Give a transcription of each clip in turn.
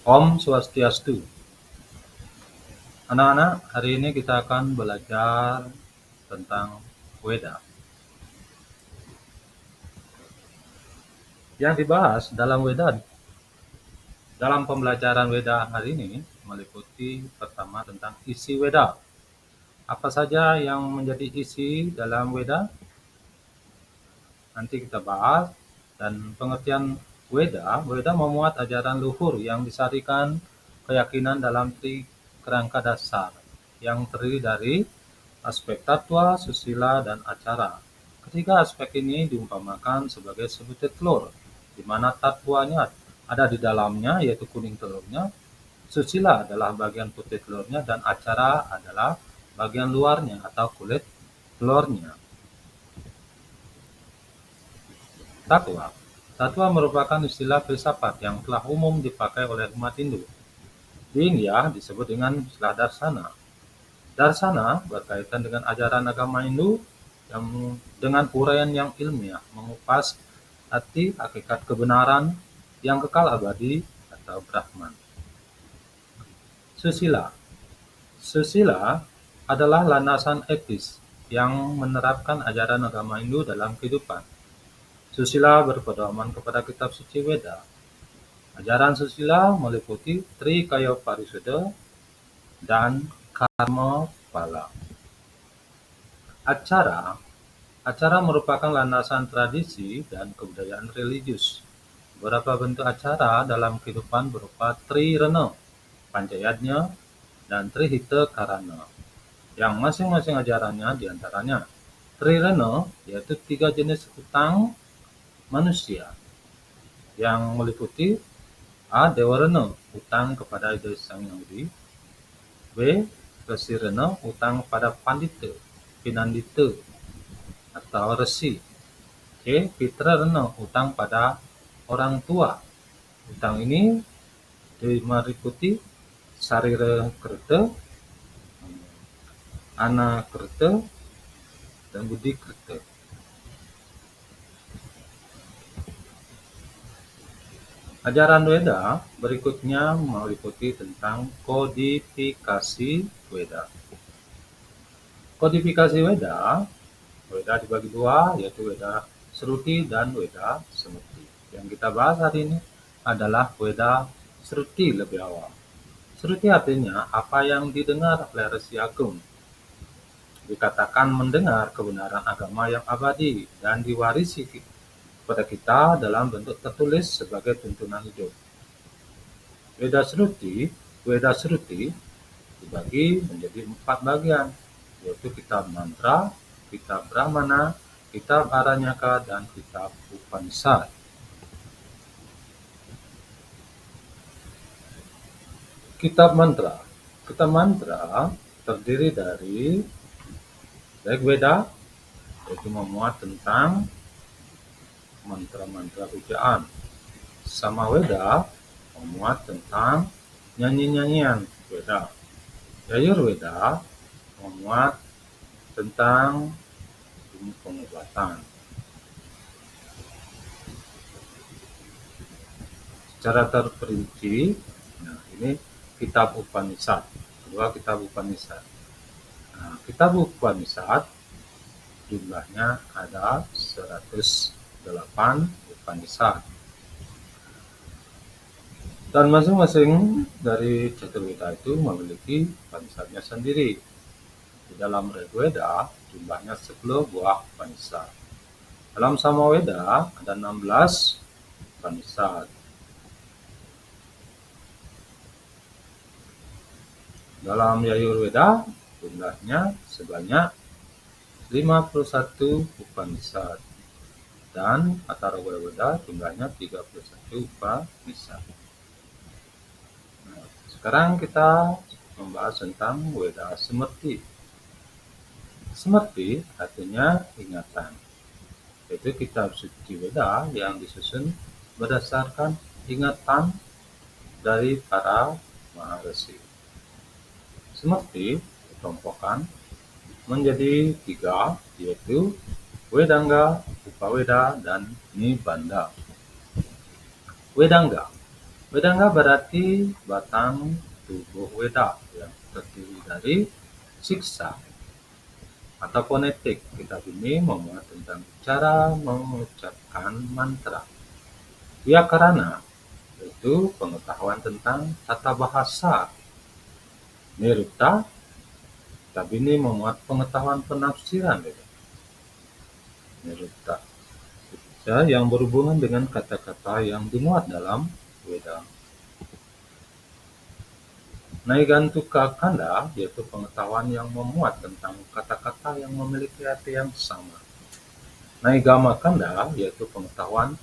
Om Swastiastu. Anak-anak, hari ini kita akan belajar tentang Weda. Yang dibahas dalam Weda, dalam pembelajaran Weda hari ini meliputi pertama tentang isi Weda. Apa saja yang menjadi isi dalam Weda? Nanti kita bahas. Dan pengertian Weda, Weda memuat ajaran luhur yang disarikan keyakinan dalam kerangka dasar yang terdiri dari aspek tatwa, susila, dan acara. Ketiga aspek ini diumpamakan sebagai sebutir telur, di mana tatwanya ada di dalamnya, yaitu kuning telurnya, susila adalah bagian putih telurnya, dan acara adalah bagian luarnya atau kulit telurnya. Tatwa. Tatwa merupakan istilah filsafat yang telah umum dipakai oleh umat Hindu. Di India disebut dengan istilah darsana. Darsana berkaitan dengan ajaran agama Hindu yang dengan uraian yang ilmiah mengupas arti hakikat kebenaran yang kekal abadi atau Brahman. Susila. Susila adalah landasan etis yang menerapkan ajaran agama Hindu dalam kehidupan. Susila berpedoman kepada kitab suci Weda. Ajaran susila meliputi Trikaya Parisuddha dan Karma Pala. Acara. Acara merupakan landasan tradisi dan kebudayaan religius. Beberapa bentuk acara dalam kehidupan berupa Trirana, Pancayatnya, dan Trihita Karana, yang masing-masing ajarannya diantaranya Trirana, yaitu 3 jenis utang manusia, yang meliputi A. Dewarana, utang kepada Desa Sang Yahudi. B. Resirana, utang pada Pandita, Pinandita, atau Resi. C. Pitrarana, utang pada orang tua. Utang ini meliputi Sarira Kerta, Ana Kerta, dan Budi Kerta. Ajaran Weda berikutnya meliputi tentang kodifikasi Weda. Kodifikasi Weda dibagi dua, yaitu Weda Sruti dan Weda Smrti. Yang kita bahas hari ini adalah Weda Sruti lebih awal. Sruti artinya apa yang didengar oleh Resi Agung. Dikatakan mendengar kebenaran agama yang abadi dan diwarisi kepada kita dalam bentuk tertulis sebagai tuntunan hidup. Weda Sruti dibagi menjadi 4 bagian, yaitu kitab mantra, kitab Brahmana, kitab Aranyaka, dan kitab Upanishad. Kitab mantra. Kitab mantra terdiri dari Rigveda, yaitu memuat tentang mantra-mantra pujaan. Samaveda memuat tentang nyanyi-nyanyian Weda. Yajurveda memuat tentang ilmu pengobatan. Secara terperinci, ini kitab Upanishad. Kedua, kitab Upanishad. Kitab Upanishad jumlahnya ada 108 Upanishad. Dan masing-masing dari Caturveda itu memiliki Upanishadnya sendiri. Di dalam Rigveda jumlahnya 10 buah Upanishad. Dalam Samaveda ada 16 Upanishad. Dalam Yajurveda jumlahnya sebanyak 51 Upanishad. Dan Atharvaveda jumlahnya 31 Upanishad. Sekarang kita membahas tentang Weda Smrti. Smrti artinya ingatan, yaitu kitab suci Weda yang disusun berdasarkan ingatan dari para Maharesi. Smrti dikelompokkan menjadi 3, yaitu Wedanga, Upaweda, dan Nibanda. Wedanga. Vedanga berarti batang tubuh Weda yang terdiri dari siksa atau fonetik. Kitab ini memuat tentang cara mengucapkan mantra. Vyakarana yaitu pengetahuan tentang tata bahasa. Nirutta, kitab ini memuat pengetahuan penafsiran. Nirutta ya, yang berhubungan dengan kata-kata yang dimuat dalam Weda. Naigantuka Kanda yaitu pengetahuan yang memuat tentang kata-kata yang memiliki arti yang sama. Naigama Kanda yaitu pengetahuan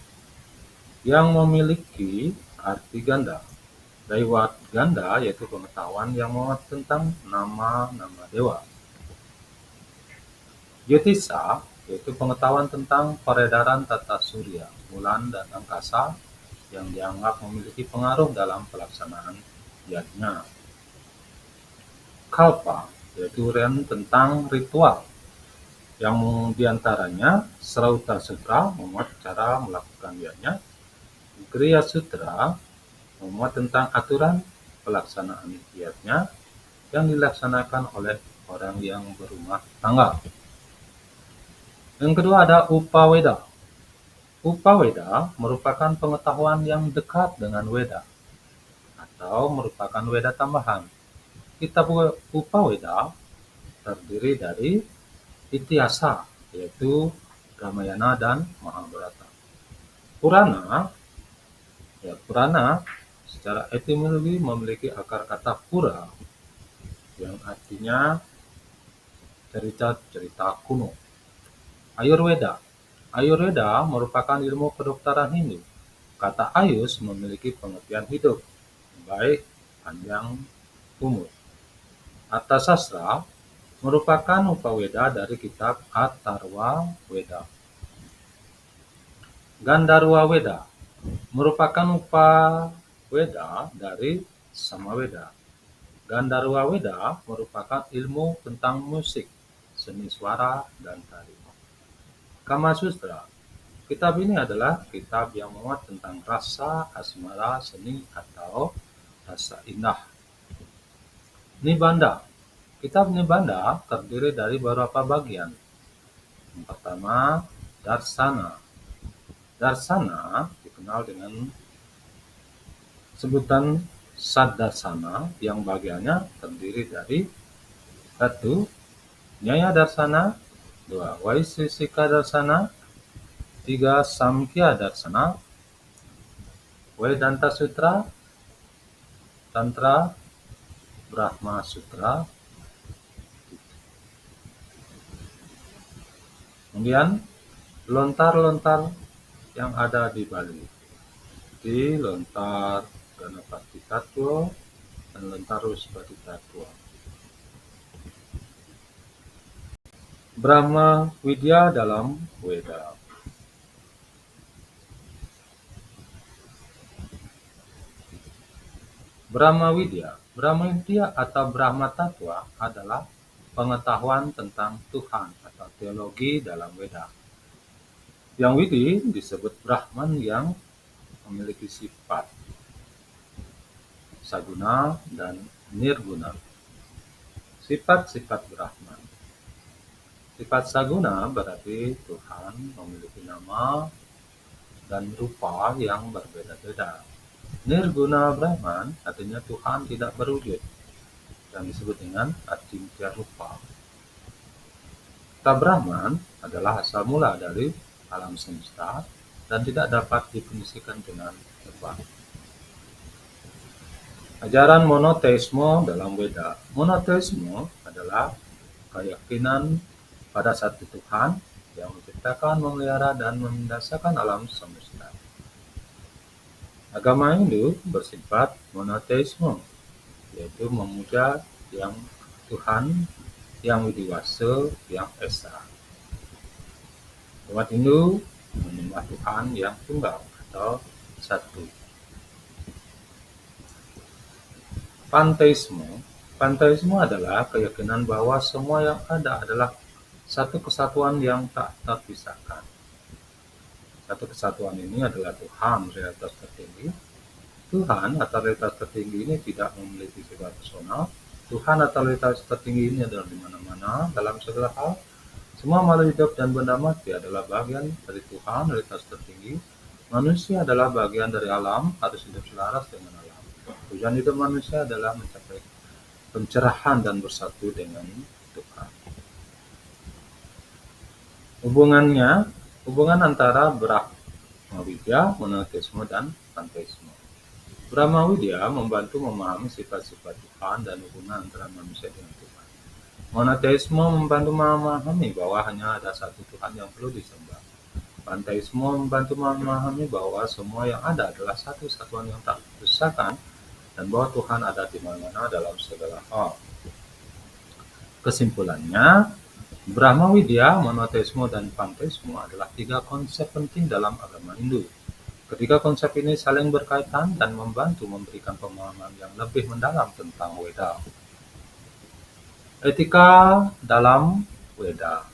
yang memiliki arti ganda. Daiwat Ganda yaitu pengetahuan yang memuat tentang nama-nama dewa. Jyotisa yaitu pengetahuan tentang peredaran tata surya, bulan, dan angkasa yang dianggap memiliki pengaruh dalam pelaksanaan yajna. Kalpa yaitu tentang ritual, yang diantaranya Srauta Sutra memuat cara melakukan yajna, Kriya Sutra memuat tentang aturan pelaksanaan yajna yang dilaksanakan oleh orang yang berumah tangga. Yang kedua ada Upaweda. Upaweda merupakan pengetahuan yang dekat dengan Weda atau merupakan Weda tambahan. Kitab Upaweda terdiri dari Itiasa, yaitu Ramayana dan Mahabharata. Purana, Purana secara etimologi memiliki akar kata pura yang artinya cerita-cerita kuno. Ayurveda merupakan ilmu kedokteran Hindu. Kata Ayus memiliki pengertian hidup, baik, panjang, umur. Arthasastra merupakan upaweda dari kitab Atharva Weda. Gandharva Weda merupakan upaweda dari Samaweda. Gandharva Weda merupakan ilmu tentang musik, seni suara, dan tari. Kama Sutra. Kitab ini adalah kitab yang memuat tentang rasa, asmara, seni, atau rasa indah. Nibanda. Kitab Nibanda terdiri dari beberapa bagian. Yang pertama, Darsana. Darsana dikenal dengan sebutan Saddarsana yang bagiannya terdiri dari 1. Nyaya Darsana, 2. Vaisesika Darsana, 3. Samkhya Darsana, Vedanta Sutra, Tantra, Brahma Sutra. Kemudian lontar-lontar yang ada di Bali, di lontar Ganapati Tattwa dan lontar Ruspati Tattwa. Brahma Widya dalam Weda. Brahma Widya atau Brahma Tattwa adalah pengetahuan tentang Tuhan atau teologi dalam Weda. Yang Widi disebut Brahman yang memiliki sifat Saguna dan Nirguna. Sifat-sifat Brahman. Sifat Saguna berarti Tuhan memiliki nama dan rupa yang berbeda-beda. Nirguna Brahman artinya Tuhan tidak berwujud, yang disebut dengan Acintya Rupa. Kata Brahman adalah asal mula dari alam semesta dan tidak dapat didefinisikan dengan tepat. Ajaran monoteisme dalam Weda. Monoteisme adalah keyakinan pada satu Tuhan yang menciptakan, memelihara, dan mendasarkan alam semesta. Agama Hindu bersifat monoteisme, yaitu memuja yang Tuhan yang widiwasa, yang esa. Umat Hindu menyembah Tuhan yang tunggal atau satu. Panteisme adalah keyakinan bahwa semua yang ada adalah satu kesatuan yang tak terpisahkan. Satu kesatuan ini adalah Tuhan, realitas tertinggi, Tuhan atau realitas tertinggi ini tidak memiliki sifat personal. Tuhan atau realitas tertinggi ini adalah di mana-mana dalam segala hal. Semua makhluk hidup dan benda mati adalah bagian dari Tuhan, realitas tertinggi. Manusia adalah bagian dari alam, harus hidup selaras dengan alam. Tujuan hidup manusia adalah mencapai pencerahan dan bersatu dengan Tuhan. Hubungan antara Brahmawidya, monoteisme, dan panteisme. Brahmawidya membantu memahami sifat-sifat Tuhan dan hubungan antara manusia dengan Tuhan. Monoteisme membantu memahami bahwa hanya ada satu Tuhan yang perlu disembah. Panteisme membantu memahami bahwa semua yang ada adalah satu satuan yang tak berpisahkan dan bahwa Tuhan ada di mana-mana dalam segala hal. Kesimpulannya, Brahmawidya, monoteisme, dan panteisme adalah 3 konsep penting dalam agama Hindu. Ketiga konsep ini saling berkaitan dan membantu memberikan pemahaman yang lebih mendalam tentang Weda. Etika dalam Weda.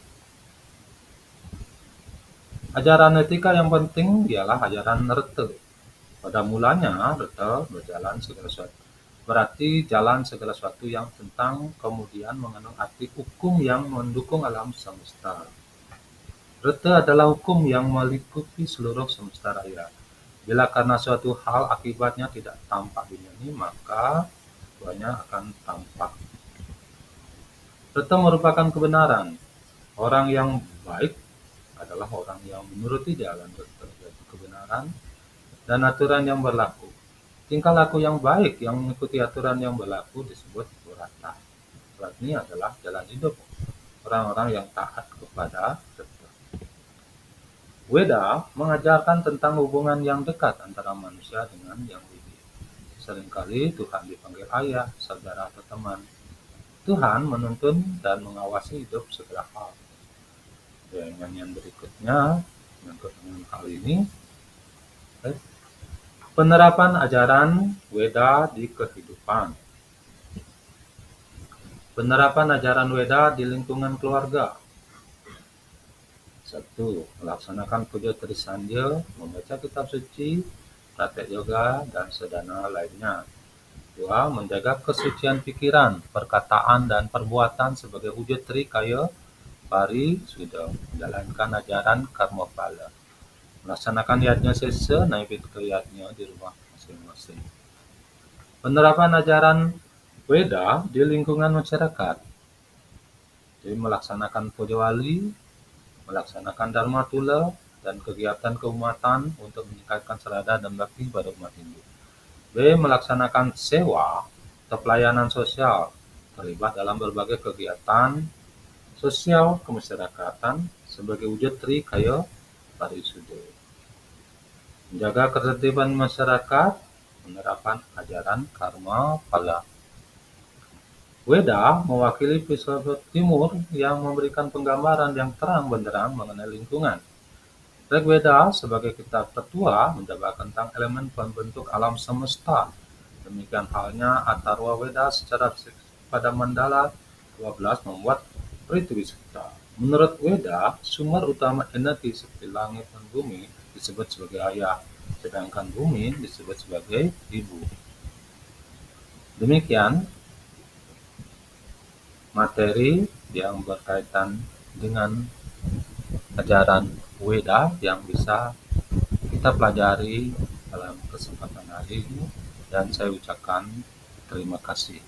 Ajaran etika yang penting ialah ajaran Rete. Pada mulanya, Rete berarti jalan segala sesuatu yang tentang, kemudian mengandung arti hukum yang mendukung alam semesta. Rete adalah hukum yang meliputi seluruh semesta raya. Bila karena suatu hal akibatnya tidak tampak di dunia, maka keduanya akan tampak. Rete merupakan kebenaran. Orang yang baik adalah orang yang menuruti jalan Rete, yaitu kebenaran dan aturan yang berlaku. Tingkah laku yang baik yang mengikuti aturan yang berlaku disebut Burata. Surat ini adalah jalan hidup orang-orang yang taat kepada Rete. Weda mengajarkan tentang hubungan yang dekat antara manusia dengan yang widi. Seringkali Tuhan dipanggil ayah, saudara, atau teman. Tuhan menuntun dan mengawasi hidup segala hal. Nyanyian berikutnya menyangkut dengan hal ini. Penerapan ajaran Weda di kehidupan. Penerapan ajaran Weda di lingkungan keluarga. 1. Melaksanakan puja trisandya, membaca kitab suci, praktek yoga, dan sedana lainnya. 2. Menjaga kesucian pikiran, perkataan, dan perbuatan sebagai wujud trikaya pari sudah menjalankan ajaran karma pala. Melaksanakan yajna sesa, naivedya yajna di rumah masing-masing. Penerapan ajaran Weda di lingkungan masyarakat. Jadi melaksanakan puja wali, melaksanakan dharma tula, dan kegiatan keumatan untuk meningkatkan selada dan bakti pada umat Hindu. B. Melaksanakan sewa atau pelayanan sosial, terlibat dalam berbagai kegiatan sosial kemasyarakatan sebagai wujud trikaya parisuda. Menjaga ketertiban masyarakat, penerapan ajaran karma pala. Weda mewakili filsafat timur yang memberikan penggambaran yang terang benderang mengenai lingkungan. Rig Veda sebagai kitab tertua menjabarkan tentang elemen pembentuk alam semesta. Demikian halnya Atharva Veda secara pada mandala 12 membuat Prithvi Sutta. Menurut Weda, sumber utama energi seperti langit dan bumi disebut sebagai ayah, sedangkan bumi disebut sebagai ibu. Demikian materi yang berkaitan dengan ajaran Weda yang bisa kita pelajari dalam kesempatan hari ini, dan saya ucapkan terima kasih.